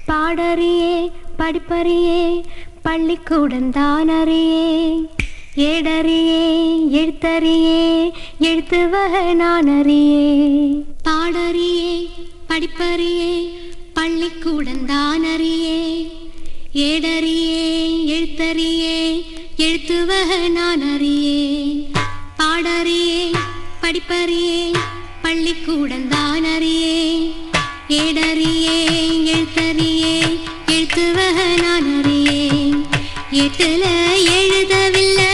பாடறியே படிப்பறியே பள்ளிக்கூடந்தான் அறியே ஏடறியே எழுத்தறியே எழுத்து வகை நான் அறியே பாடறியே படிப்பறியே பள்ளிக்கூடந்தான் அறியே ஏடறியே எழுத்தறியே எழுத்து வகை நான் அறியே பாடறியே படிப்பறியே பள்ளிக்கூடந்தான் அறியே ஏடறியே எழுத்தறியே எழுத்து வகை நான் அறியே எட்டுல எழுதவில்லை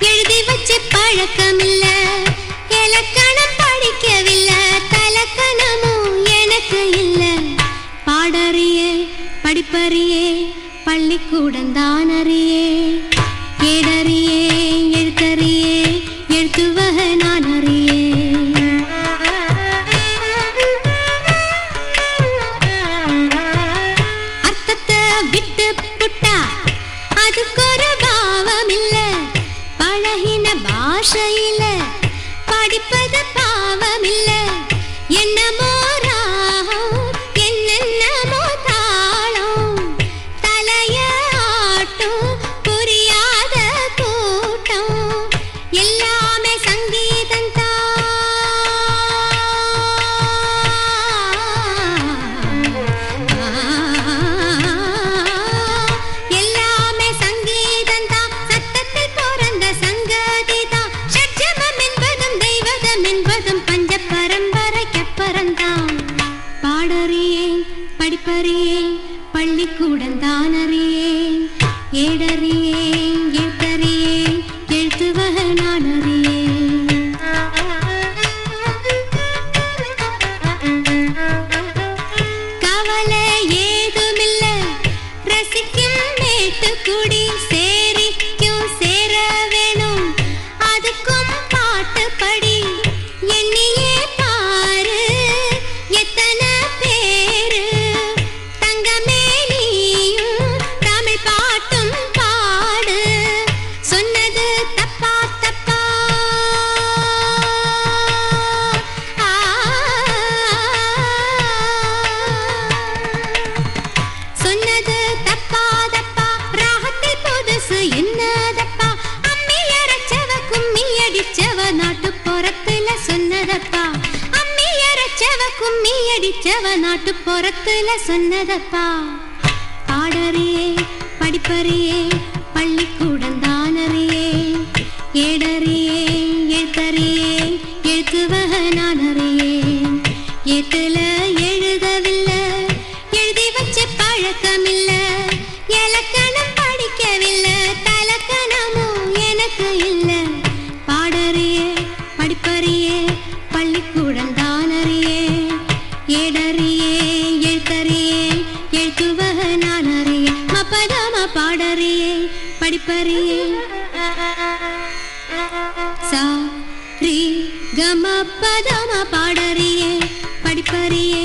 எழுதி வச்சு பழக்கமில்ல இலக்கணம் படிக்கவில்லை தலக்கணமும் எனக்கு இல்லை பாடறியே படிப்பறியே பள்ளிக்கூடந்தான் அறியே ஏடறியே எழுத்தறியே எழுத்து வகை நான் அறியே அர்த்தத்தை விட்டு புட்டா அதுக்கொரு பாவம் இல்ல பழகின பாஷையில படிப்பது பாவம் இல்ல என்னமோ ராகம் என்னென்னமோ தாளம் தலைய ஆட்டும் புரியாத கூட்டம் எல்லாமே சங்கீதம் படிப்பறியே பள்ளிக்கூடந்தான் அறியே ஏடறியே எழுத்தறியே எழுத்து வகை நான் அறியே கவலை ஏதுமில்ல ரசிக்கும் மேட்டுக்குடி சேரிக்கும் சேர வேணும் அதுக்கும் பாட்டு படி எண்ணியே பாரு எத்தனை பேரு சொன்னது தப்பா தப்பா ராகத்தில் புதுசு என்னதப்பா அம்மி அரைச்சவ கும்மி அடிச்சவ நாட்டுப்புறத்துல சொன்னதப்பா அம்மி அரைச்சவ கும்மி அடிச்சவ நாட்டுப்புறத்துல சொன்னதப்பா பாடறியே படிப்பறியே பள்ளிக்கூடந்தான் அறியே ஏடறியே எழுத்தறியே எழுத்து வகை நான் அறியே எட்டுல எழுதவில்லை எழுதி வச்ச பழக்கமில்ல இலக்கணம் படிக்கவில்லை தலக்கணமும் எனக்கு இல்லை பாடறியே படிப்பறியே பள்ளிக்கூடந்தான் அறியே ஏடறியே எழுத்தறியே எழுத்து வகை நான் அறியே மப்பதம பாடறியே படிப்பறியே சா ரி கம பதம பாடறியே படிப்பறியே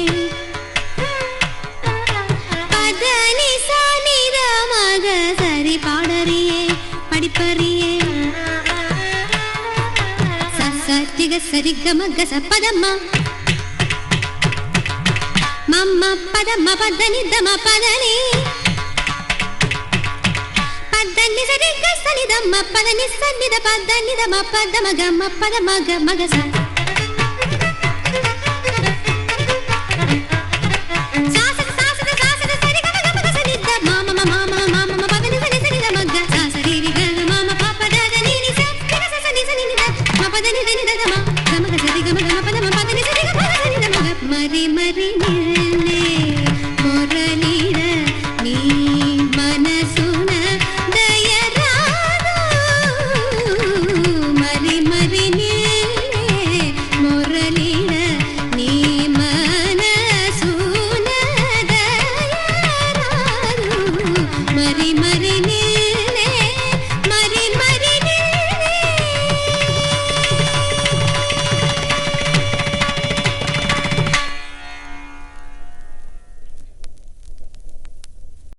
பதனி சா நி த மக சரி பாடறியே படிப்பறியே ச சரி கம க ச பதம மம்ம பதம பதனி தம பதனி பதனி சரி க சனி தம பதனி சனி த பதனி தம பதம க ம பதம க மக ச